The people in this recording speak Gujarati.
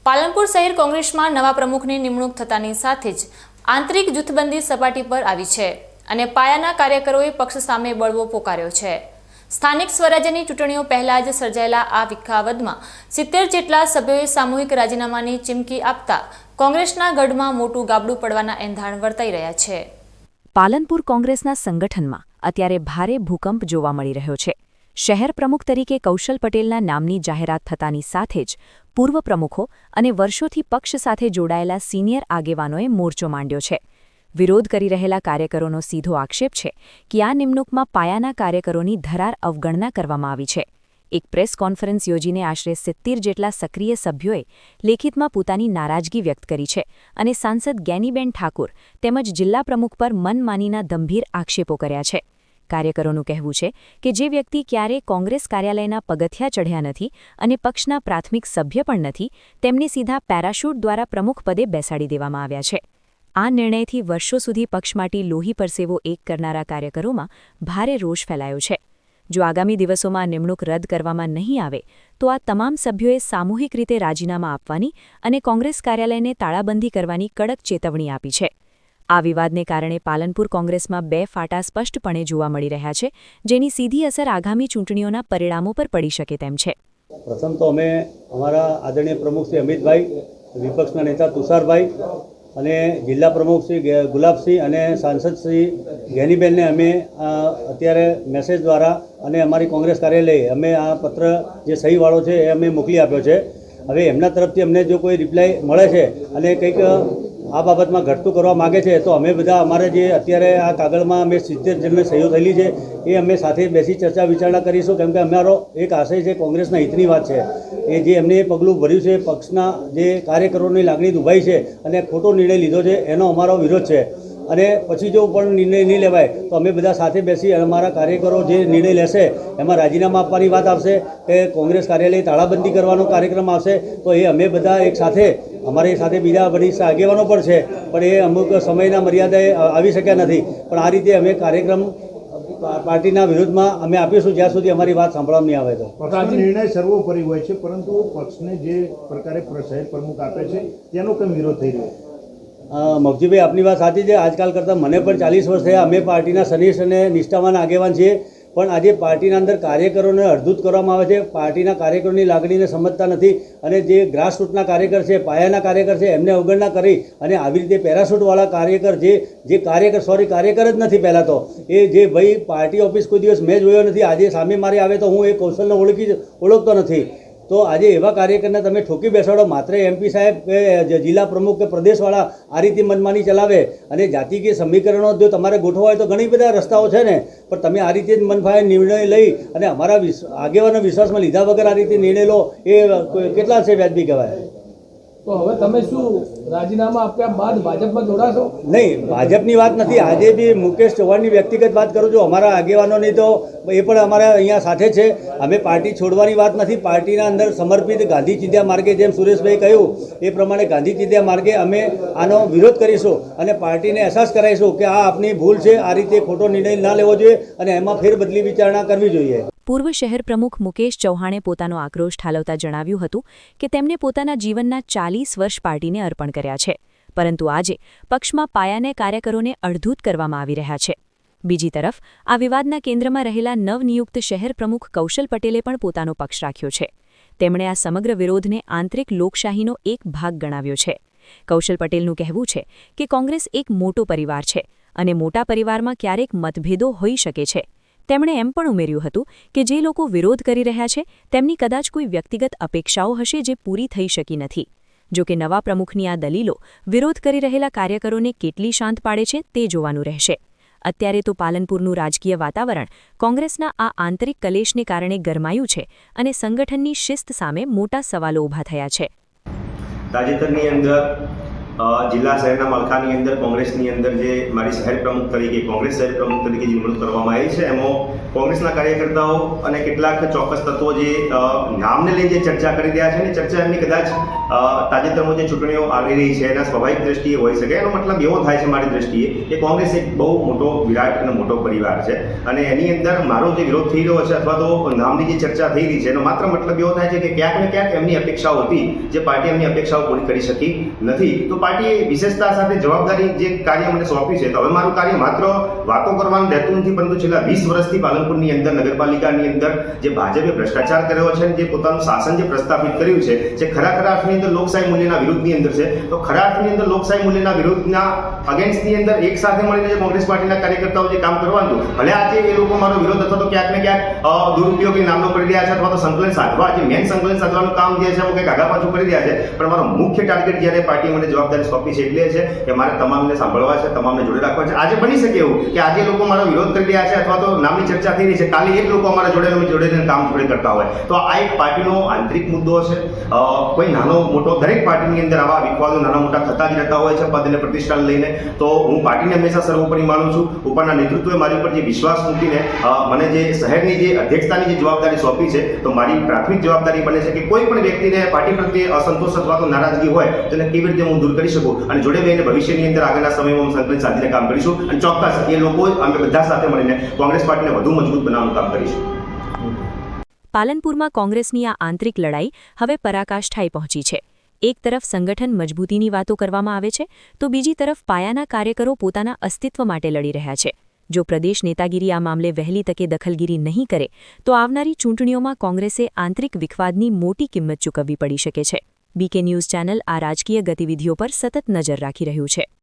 પાલનપુર શહેર કોંગ્રેસમાં નવા પ્રમુખની નિમણૂક થતાની સાથે જ આંતરિક જૂથબંધી સપાટી પર આવી છે અને પાયાના કાર્યકરોએ પક્ષ સામે બળવો પોકાર્યો છે। સ્થાનિક સ્વરાજ્યની ચૂંટણીઓ પહેલા જ સર્જાયેલા આ વિખાવદમાં 70 જેટલા સભ્યોએ સામૂહિક રાજીનામાની ચીમકી આપતા કોંગ્રેસના ગઢમાં મોટું ગાબડું પડવાના એંધાણ વર્તાઈ રહ્યા છે। પાલનપુર કોંગ્રેસના સંગઠનમાં અત્યારે ભારે ભૂકંપ જોવા મળી રહ્યો છે। શહેર પ્રમુખ તરીકે કૌશલ પટેલના નામની જાહેરાત થતાની સાથે જ પૂર્વ પ્રમુખો અને વર્ષોથી પક્ષ સાથે જોડાયેલા સિનિયર આગેવાનોએ મોરચો માંડ્યો છે। વિરોધ કરી રહેલા કાર્યકરોનો સીધો આક્ષેપ છે કે આ નિમણૂકમાં પાયાના કાર્યકરોની ધરાર અવગણના કરવામાં આવી છે। એક પ્રેસ કોન્ફરન્સ યોજીને આશરે 70 જેટલા સક્રિય સભ્યોએ લેખિતમાં પોતાની નારાજગી વ્યક્ત કરી છે અને સાંસદ ગેનીબેન ઠાકુર તેમજ જિલ્લા પ્રમુખ પર મનમાનીના ગંભીર આક્ષેપો કર્યા છે। કાર્યકરોનું કહેવું છે કે જે વ્યક્તિ ક્યારેય કોંગ્રેસ કાર્યાલયના પગથિયા ચઢ્યા નથી અને પક્ષના પ્રાથમિક સભ્ય પણ નથી તેમને સીધા પેરાશૂટ દ્વારા પ્રમુખ પદે બેસાડી દેવામાં આવ્યા છે। આ નિર્ણયથી વર્ષો સુધી પક્ષ માટે લોહી પરસેવો એક કરનારા કાર્યકરોમાં ભારે રોષ ફેલાયો છે। જો આગામી દિવસોમાં નિમણૂક રદ કરવામાં નહીં આવે તો આ તમામ સભ્યોએ સામૂહિક રીતે રાજીનામા આપવાની અને કોંગ્રેસ કાર્યાલયને તાળાબંધી કરવાની કડક ચેતવણી આપી છે। આ વિવાદને કારણે પાલનપુર કોંગ્રેસમાં બે ફાટા સ્પષ્ટપણે જોવા મળી રહ્યા છે, જેની સીધી અસર આગામી ચૂંટણીઓના પરિણામો પર પડી શકે તેમ છે। પ્રથમ તો અમે અમારા આદરણીય પ્રમુખ શ્રી અમિતભાઈ, વિપક્ષના નેતા તુષારભાઈ અને જિલ્લા પ્રમુખ શ્રી ગુલાબસિંહ અને સાંસદ શ્રી ગેનીબેનને અમે અત્યારે મેસેજ દ્વારા અને અમારી કોંગ્રેસ કાર્યાલય અમે આ પત્ર જે સહીવાળો છે એ અમે મોકલી આપ્યો છે। હવે એમના તરફથી અમને જો કોઈ રિપ્લાય મળે છે અને કંઈક આ બાબતમાં ઘટતું કરવા માગે છે તો અમે બધા અમારે જે અત્યારે આ કાગળમાં અમે 70 જણની સહીઓ થયેલી છે એ અમે સાથે બેસી ચર્ચા વિચારણા કરીશું, કેમ કે અમારો એક આશય છે કોંગ્રેસના હિતની વાત છે। એ જે એમને પગલું ભર્યું છે, પક્ષના જે કાર્યકરોની લાગણી દુભાઈ છે અને ખોટો નિર્ણય લીધો છે એનો અમારો વિરોધ છે। અને પછી જો પણ નિર્ણય નહીં લેવાય તો અમે બધા સાથે બેસી અને અમારા કાર્યકરો જે નિર્ણય લેશે એમાં રાજીનામા આપવાની વાત આવશે કે કોંગ્રેસ કાર્યાલય તાળાબંધી કરવાનો કાર્યક્રમ આવશે તો એ અમે બધા એક સાથે અમારી સાથે બીજા બધી આગેવાનો પણ છે પણ એ અમુક સમયના મર્યાદાએ આવી શક્યા નથી, પણ આ રીતે અમે કાર્યક્રમ પાર્ટીના વિરુદ્ધમાં અમે આપીશું જ્યાં સુધી અમારી વાત સાંભળવામાં નહીં આવે તો। પક્ષનો નિર્ણય સર્વોપરી હોય છે, પરંતુ પક્ષને જે પ્રકારે શહેર પ્રમુખ આપે છે તેનો કેમ વિરોધ થઈ રહ્યો છે? મગજીભાઈ, આપની વાત સાચી છે। આજકાલ કરતાં મને પણ 40 વર્ષ થયા। અમે પાર્ટીના સનિષ્ઠ અને નિષ્ઠાવાન આગેવાન છીએ, પણ આજે પાર્ટીના અંદર કાર્યકરોને અડધૂત કરવામાં આવે છે। પાર્ટીના કાર્યકરોની લાગણીને સમજતા નથી અને જે ગ્રાસરૂટના કાર્યકર છે, પાયાના કાર્યકર છે એમને અવગણના કરી અને આવી રીતે પેરાશૂટવાળા કાર્યકર જે કાર્યકર જ નથી પહેલાં તો એ જે ભાઈ પાર્ટી ઓફિસ કોઈ દિવસ મેં જોયો નથી, આજે સામે મારી આવે તો હું એ કૌશલને ઓળખતો નથી। તો આજે એવા કાર્યકરને તમે ઠોકી બેસાડો, માત્ર એમપી સાહેબ કે જિલ્લા પ્રમુખ કે પ્રદેશવાળા આ રીતે મનમાની ચલાવે અને જાતિકીય સમીકરણો જો તમારે ગોઠવા હોય તો ઘણી બધા રસ્તાઓ છે ને, પણ તમે આ રીતે જ મનફાળે નિર્ણય લઈ અને અમારા આગેવાનો વિશ્વાસમાં લીધા વગર આ રીતે નિર્ણય લો એ કેટલા છે વ્યાજબી કહેવાય? તો હવે તમે શું રાજીનામા આપ્યા બાદ ભાજપમાં જોડાશો? નહીં, ભાજપની વાત નથી। આજે બી મુકેશ ચૌહાણની વ્યક્તિગત વાત કરું છું, અમારા આગેવાનોની તો એ પણ અમારા અહીંયા સાથે છે। અમે પાર્ટી છોડવાની વાત નથી, પાર્ટીના અંદર સમર્પિત ગાંધી ચિંધ્યા માર્ગે જેમ સુરેશભાઈ કહ્યું એ પ્રમાણે ગાંધી ચિંધ્યા માર્ગે અમે આનો વિરોધ કરીશું અને પાર્ટીને અહેસાસ કરાવીશું કે આ આપની ભૂલ છે, આ રીતે ખોટો નિર્ણય ના લેવો જોઈએ અને એમાં ફેરબદલી વિચારણા કરવી જોઈએ। પૂર્વ શહેર પ્રમુખ મુકેશ ચૌહાણે પોતાનો આક્રોશ ઠાલવતા જણાવ્યું હતું કે તેમને પોતાના જીવનના 40 વર્ષ પાર્ટીને અર્પણ કર્યા છે, પરંતુ આજે પક્ષમાં પાયાને કાર્યકરોને અડધૂત કરવામાં આવી રહ્યા છે। બીજી તરફ આ વિવાદના કેન્દ્રમાં રહેલા નવનિયુક્ત શહેર પ્રમુખ કૌશલ પટેલે પણ પોતાનો પક્ષ રાખ્યો છે। તેમણે આ સમગ્ર વિરોધને આંતરિક લોકશાહીનો એક ભાગ ગણાવ્યો છે। કૌશલ પટેલનું કહેવું છે કે કોંગ્રેસ એક મોટો પરિવાર છે અને મોટા પરિવારમાં ક્યારેક મતભેદો હોઈ શકે છે। તેમણે એમ પણ ઉમેર્યું હતું કે જે લોકો વિરોધ કરી રહ્યા છે તેમની કદાચ કોઈ વ્યક્તિગત અપેક્ષાઓ હશે જે પૂરી થઈ શકી નથી। જો કે નવા પ્રમુખની આ દલીલો વિરોધ કરી રહેલા કાર્યકરોને કેટલી શાંત પાડે છે તે જોવાનું રહેશે। અત્યારે તો પાલનપુરનું રાજકીય વાતાવરણ કોંગ્રેસના આ આંતરિક કલેશને કારણે ગરમાયું છે અને સંગઠનની શિસ્ત સામે મોટા સવાલો ઊભા થયા છે। તાજેતરની અંદર જિલ્લા શહેરના માળખાની અંદર કોંગ્રેસની અંદર જે મારી શહેર પ્રમુખ તરીકે કોંગ્રેસ શહેર પ્રમુખ તરીકે જે નિમણૂક કરવામાં આવી છે એમાં કોંગ્રેસના કાર્યકર્તાઓ અને કેટલાક ચોક્કસ તત્વો જે નામને લઈ જે ચર્ચા કરી રહ્યા છે ને ચર્ચા એમની કદાચ તાજેતરમાં જે ચૂંટણીઓ આવી રહી છે એના સ્વાભાવિક દ્રષ્ટિએ હોઈ શકે. એનો મતલબ એવો થાય છે મારી દ્રષ્ટિએ કે કોંગ્રેસ એક બહુ મોટો વિરાટ અને મોટો પરિવાર છે અને એની અંદર મારો જે વિરોધ થઈ રહ્યો છે અથવા તો નામની જે ચર્ચા થઈ રહી છે એનો માત્ર મતલબ એવો થાય છે કે ક્યાંક ને ક્યાંક એમની અપેક્ષાઓ હતી જે પાર્ટી એમની અપેક્ષાઓ પૂરી કરી શકી નથી. તો પાર્ટીએ વિશેષતા સાથે જવાબદારી જે કાર્ય મને સોંપ્યું છે તો હવે મારું કાર્ય માત્ર વાતો કરવાનું રહેતું નથી, પરંતુ છેલ્લા 20 વર્ષથી પાલનપુરની અંદર નગરપાલિકાની અંદર જે ભાજપે ભ્રષ્ટાચાર કર્યો છે જે પોતાનું શાસન જે પ્રસ્થાપિત કર્યું છે જે ખરા અર્થની અંદર લોકશાહી મૂલ્યના વિરુદ્ધની અંદર છે, તો ખરા અર્થની અંદર લોકશાહી મૂલ્યના વિરુદ્ધના અગેન્સ્ટની અંદર એક સાથે મળીને જે કોંગ્રેસ પાર્ટીના કાર્યકર્તાઓ જે કામ કરવાનું ભલે આજે એ લોકો મારો વિરોધ અથવા તો ક્યાંક ને ક્યાંક દુરુપયોગી નામનો કરી રહ્યા છે અથવા તો સંકલન સાધવા જે મેન સંકલન સાધવાનું કામ જે છે કંઈક આગા પાછું કરી રહ્યા છે, પણ મારો મુખ્ય ટાર્ગેટ જ્યારે પાર્ટીએ મને જવાબદારી સોંપી છે એટલે છે કે મારે તમામને સાંભળવા છે, તમામને જોડે રાખવા છે. આજે બની શકે એવું કે આજે લોકો મારો વિરોધ કરી રહ્યા છે અથવા તો નામની ચર્ચા થઈ રહી છે, કાલે એક લોકો અમારા જોડે કામ જોડે કરતા હોય તો આ એક પાર્ટીનો આંતરિક મુદ્દો છે. કોઈ નાનો મોટો દરેક પાર્ટીની અંદર આવા વિવાદો નાના મોટા થતા જ રહેતા હોય છે પદ અને પ્રતિષ્ઠાને લઈને. તો હું પાર્ટીને હંમેશા સર્વોપરી માનું છું. ઉપરના નેતૃત્વએ મારી પર જે વિશ્વાસ મૂકીને મને જે શહેરની જે અધ્યક્ષતાની જે જવાબદારી સોંપી છે તો મારી પ્રાથમિક જવાબદારી બને છે કે કોઈ પણ વ્યક્તિને પાર્ટી પ્રત્યે અસંતોષ અથવા તો નારાજગી હોય તેને કેવી રીતે હું દૂર કરી શકું અને જોડે બેસીને ભવિષ્યની અંદર આગળના સમયમાં સંકલન સાધીને કામ કરીશું અને ચોક્કસ એ લોકો અમે બધા સાથે મળીને કોંગ્રેસ પાર્ટીને વધુ મજબૂત બનાવવાનું કામ કરીશું. પાલનપુરમાં કોંગ્રેસની આ આંતરિક લડાઈ હવે પરાકાષ્ઠાએ પહોંચી છે. એક તરફ સંગઠન મજબૂતીની વાતો કરવામાં આવે છે તો બીજી તરફ પાયાના કાર્યકરો પોતાના અસ્તિત્વ માટે લડી રહ્યા છે. જો પ્રદેશ નેતાગીરી આ મામલે વહેલી તકે દખલગીરી નહીં કરે તો આવનારી ચૂંટણીઓમાં કોંગ્રેસે આંતરિક વિખવાદની મોટી કિંમત ચૂકવવી પડી શકે છે. બીકે ન્યૂઝ ચેનલ આ રાજકીય ગતિવિધિઓ પર સતત નજર રાખી રહ્યું છે.